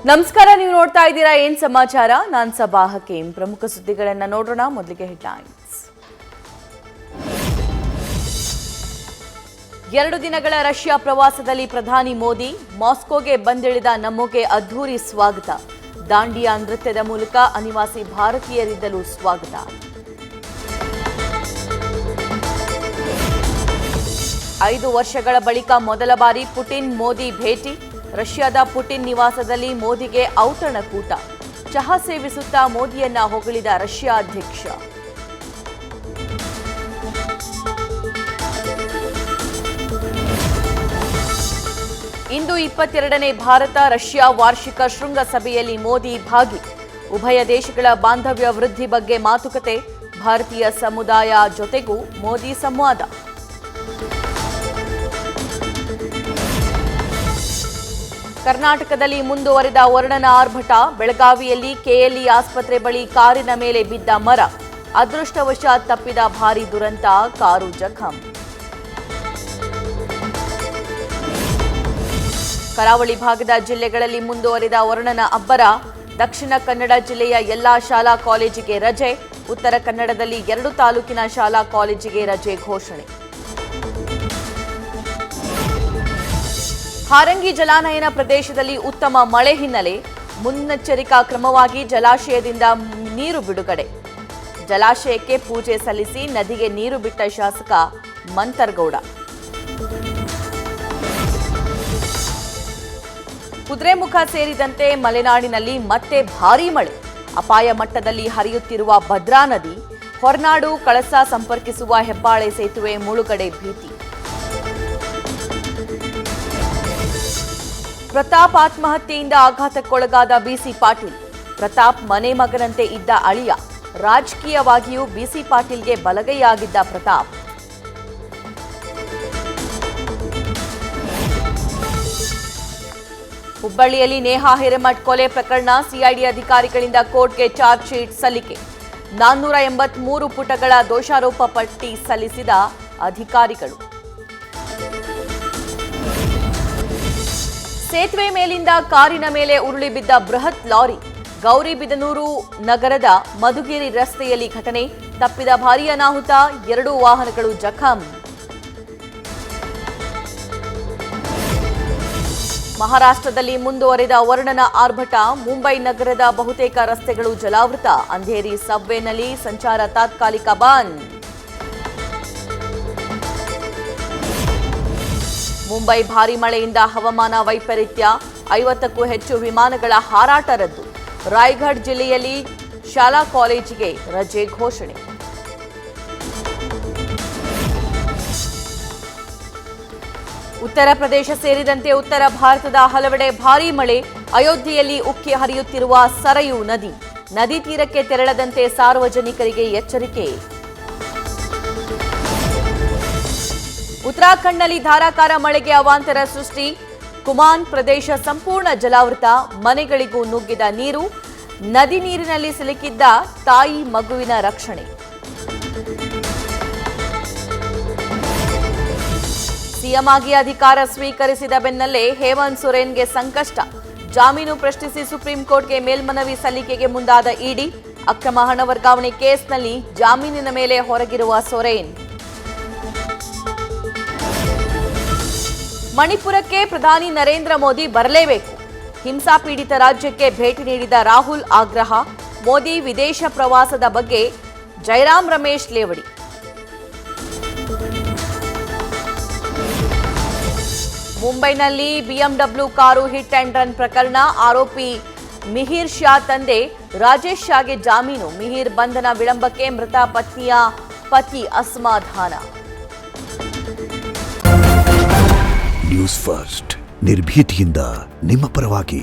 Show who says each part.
Speaker 1: ನಮಸ್ಕಾರ, ನೀವು ನೋಡ್ತಾ ಇದ್ದೀರಾ ಏನ್ ಸಮಾಚಾರ. ನಾನು ಸಬಾ ಹಕೀಂ. ಪ್ರಮುಖ ಸುದ್ದಿಗಳನ್ನು ನೋಡೋಣ. ಮೊದಲಿಗೆ ಹೆಡ್ಲೈನ್ಸ್. 2 ದಿನಗಳ ರಷ್ಯಾ ಪ್ರವಾಸದಲ್ಲಿ ಪ್ರಧಾನಿ ಮೋದಿ. ಮಾಸ್ಕೋಗೆ ಬಂದಿಳಿದ ನಮೋಗೆ ಅದ್ಧೂರಿ ಸ್ವಾಗತ. ದಾಂಡಿಯಾ ನೃತ್ಯದ ಮೂಲಕ ಅನಿವಾಸಿ ಭಾರತೀಯರಿದ್ದಲು ಸ್ವಾಗತ. ಐದು ವರ್ಷಗಳ ಬಳಿಕ ಮೊದಲ ಬಾರಿ ಪುಟಿನ್ ಮೋದಿ ಭೇಟಿ. ರಷ್ಯಾದ ಪುಟಿನ್ ನಿವಾಸದಲ್ಲಿ ಮೋದಿಗೆ ಔತಣಕೂಟ. ಚಹಾ ಸೇವಿಸುತ್ತಾ ಮೋದಿಯನ್ನ ಹೊಗಳಿದ ರಷ್ಯಾ ಅಧ್ಯಕ್ಷ. ಇಂದು 22ನೇ ಭಾರತ ರಷ್ಯಾ ವಾರ್ಷಿಕ ಶೃಂಗಸಭೆಯಲ್ಲಿ ಮೋದಿ ಭಾಗಿ. ಉಭಯ ದೇಶಗಳ ಬಾಂಧವ್ಯ ವೃದ್ಧಿ ಬಗ್ಗೆ ಮಾತುಕತೆ. ಭಾರತೀಯ ಸಮುದಾಯ ಜೊತೆಗೂ ಮೋದಿ ಸಂವಾದ. ಕರ್ನಾಟಕದಲ್ಲಿ ಮುಂದುವರೆದ ವರುಣನ ಆರ್ಭಟ. ಬೆಳಗಾವಿಯಲ್ಲಿ ಕೆಎಲ್ಇ ಆಸ್ಪತ್ರೆ ಬಳಿ ಕಾರಿನ ಮೇಲೆ ಬಿದ್ದ ಮರ. ಅದೃಷ್ಟವಶಾತ್ ತಪ್ಪಿದ ಭಾರೀ ದುರಂತ, ಕಾರು ಜಖಂ. ಕರಾವಳಿ ಭಾಗದ ಜಿಲ್ಲೆಗಳಲ್ಲಿ ಮುಂದುವರೆದ ವರುಣನ ಅಬ್ಬರ. ದಕ್ಷಿಣ ಕನ್ನಡ ಜಿಲ್ಲೆಯ ಎಲ್ಲಾ ಶಾಲಾ ಕಾಲೇಜಿಗೆ ರಜೆ. ಉತ್ತರ ಕನ್ನಡದಲ್ಲಿ 2 ತಾಲೂಕಿನ ಶಾಲಾ ಕಾಲೇಜಿಗೆ ರಜೆ ಘೋಷಣೆ. ಹಾರಂಗಿ ಜಲಾನಯನ ಪ್ರದೇಶದಲ್ಲಿ ಉತ್ತಮ ಮಳೆ ಹಿನ್ನೆಲೆ ಮುನ್ನೆಚ್ಚರಿಕಾ ಕ್ರಮವಾಗಿ ಜಲಾಶಯದಿಂದ ನೀರು ಬಿಡುಗಡೆ. ಜಲಾಶಯಕ್ಕೆ ಪೂಜೆ ಸಲ್ಲಿಸಿ ನದಿಗೆ ನೀರು ಬಿಟ್ಟ ಶಾಸಕ ಮಂತರ್ಗೌಡ. ಕುದುರೆಮುಖ ಸೇರಿದಂತೆ ಮಲೆನಾಡಿನಲ್ಲಿ ಮತ್ತೆ ಭಾರೀ ಮಳೆ. ಅಪಾಯ ಮಟ್ಟದಲ್ಲಿ ಹರಿಯುತ್ತಿರುವ ಭದ್ರಾ ನದಿ. ಹೊರನಾಡು ಕಳಸಾ ಸಂಪರ್ಕಿಸುವ ಹೆಬ್ಬಾಳೆ ಸೇತುವೆ ಮುಳುಗಡೆ ಭೀತಿ. ಪ್ರತಾಪ್ ಆತ್ಮಹತ್ಯೆಯಿಂದ ಆಘಾತಕ್ಕೊಳಗಾದ ಬಿಸಿ ಪಾಟೀಲ್. ಪ್ರತಾಪ್ ಮನೆ ಮಗನಂತೆ ಇದ್ದ ಅಳಿಯ. ರಾಜಕೀಯವಾಗಿಯೂ ಬಿಸಿ ಪಾಟೀಲ್ಗೆ ಬಲಗೈಯಾಗಿದ್ದ ಪ್ರತಾಪ್. ಹುಬ್ಬಳ್ಳಿಯಲ್ಲಿ ನೇಹಾ ಹಿರೇಮಠ್ ಕೊಲೆ ಪ್ರಕರಣ. ಸಿಐಡಿ ಅಧಿಕಾರಿಗಳಿಂದ ಕೋರ್ಟ್ಗೆ ಚಾರ್ಜ್ ಶೀಟ್ ಸಲ್ಲಿಕೆ. 483 ಪುಟಗಳ ದೋಷಾರೋಪ ಪಟ್ಟಿ ಸಲ್ಲಿಸಿದ ಅಧಿಕಾರಿಗಳು. ಸೇತುವೆ ಮೇಲಿಂದ ಕಾರಿನ ಮೇಲೆ ಉರುಳಿ ಬಿದ್ದ ಬೃಹತ್ ಲಾರಿ. ಗೌರಿಬಿದನೂರು ನಗರದ ಮಧುಗಿರಿ ರಸ್ತೆಯಲ್ಲಿ ಘಟನೆ. ತಪ್ಪಿದ ಭಾರೀ ಅನಾಹುತ. 2 ವಾಹನಗಳು ಜಖಂ. ಮಹಾರಾಷ್ಟ್ರದಲ್ಲಿ ಮುಂದುವರೆದ ವರುಣನ ಆರ್ಭಟ. ಮುಂಬೈ ನಗರದ ಬಹುತೇಕ ರಸ್ತೆಗಳು ಜಲಾವೃತ. ಅಂಧೇರಿ ಸಬ್ವೇನಲ್ಲಿ ಸಂಚಾರ ತಾತ್ಕಾಲಿಕ ಬಂದ್. ಮುಂಬೈ ಭಾರೀ ಮಳೆಯಿಂದ ಹವಾಮಾನ ವೈಪರೀತ್ಯ. 50ಕ್ಕೂ ಹೆಚ್ಚು ವಿಮಾನಗಳ ಹಾರಾಟ ರದ್ದು. ರಾಯಗಢ್ ಜಿಲ್ಲೆಯಲ್ಲಿ ಶಾಲಾ ಕಾಲೇಜಿಗೆ ರಜೆ ಘೋಷಣೆ. ಉತ್ತರ ಪ್ರದೇಶ ಸೇರಿದಂತೆ ಉತ್ತರ ಭಾರತದ ಹಲವೆಡೆ ಭಾರೀ ಮಳೆ. ಅಯೋಧ್ಯೆಯಲ್ಲಿ ಉಕ್ಕಿ ಹರಿಯುತ್ತಿರುವ ಸರಯೂ ನದಿ. ನದಿ ತೀರಕ್ಕೆ ತೆರಳದಂತೆ ಸಾರ್ವಜನಿಕರಿಗೆ ಎಚ್ಚರಿಕೆ. ಉತ್ತರಾಖಂಡ್ನಲ್ಲಿ ಧಾರಾಕಾರ ಮಳೆಗೆ ಅವಾಂತರ ಸೃಷ್ಟಿ. ಕುಮಾನ್ ಪ್ರದೇಶ ಸಂಪೂರ್ಣ ಜಲಾವೃತ. ಮನೆಗಳಿಗೂ ನುಗ್ಗಿದ ನೀರು. ನದಿ ನೀರಿನಲ್ಲಿ ಸಿಲುಕಿದ್ದ ತಾಯಿ ಮಗುವಿನ ರಕ್ಷಣೆ. ಸಿಎಂ ಆಗಿ ಅಧಿಕಾರ ಸ್ವೀಕರಿಸಿದ ಬೆನ್ನಲ್ಲೇ ಹೇಮಂತ್ ಸೊರೇನ್ಗೆ ಸಂಕಷ್ಟ. ಜಾಮೀನು ಪ್ರಶ್ನಿಸಿ ಸುಪ್ರೀಂ ಕೋರ್ಟ್ಗೆ ಮೇಲ್ಮನವಿ ಸಲ್ಲಿಕೆಗೆ ಮುಂದಾದ ಇಡಿ. ಅಕ್ರಮ ಹಣ ವರ್ಗಾವಣೆ ಕೇಸ್ನಲ್ಲಿ ಜಾಮೀನಿನ ಮೇಲೆ ಹೊರಗಿರುವ ಸೊರೇನ್. ಮಣಿಪುರಕ್ಕೆ ಪ್ರಧಾನಿ ನರೇಂದ್ರ ಮೋದಿ ಬರಲೇಬೇಕು. ಹಿಂಸಾಪೀಡಿತ ರಾಜ್ಯಕ್ಕೆ ಭೇಟಿ ನೀಡಿದ ರಾಹುಲ್ ಆಗ್ರಹ. ಮೋದಿ ವಿದೇಶ ಪ್ರವಾಸದ ಬಗ್ಗೆ ಜೈರಾಮ್ ರಮೇಶ್ ಲೇವಡಿ. ಮುಂಬೈನಲ್ಲಿ BMW car hit and run ಪ್ರಕರಣ. ಆರೋಪಿ ಮಿಹಿರ್ ಶಾ ತಂದೆ ರಾಜೇಶ್ ಶಾಗೆ ಜಾಮೀನು. ಮಿಹಿರ್ ಬಂಧನ ವಿಳಂಬಕ್ಕೆ ಮೃತ ಪತ್ನಿಯ ಪತಿ ಅಸಮಾಧಾನ.
Speaker 2: ನ್ಯೂಸ್ ಫಸ್ಟ್ ನಿರ್ಭೀತಿಯಿಂದ ನಿಮ್ಮ ಪರವಾಗಿ.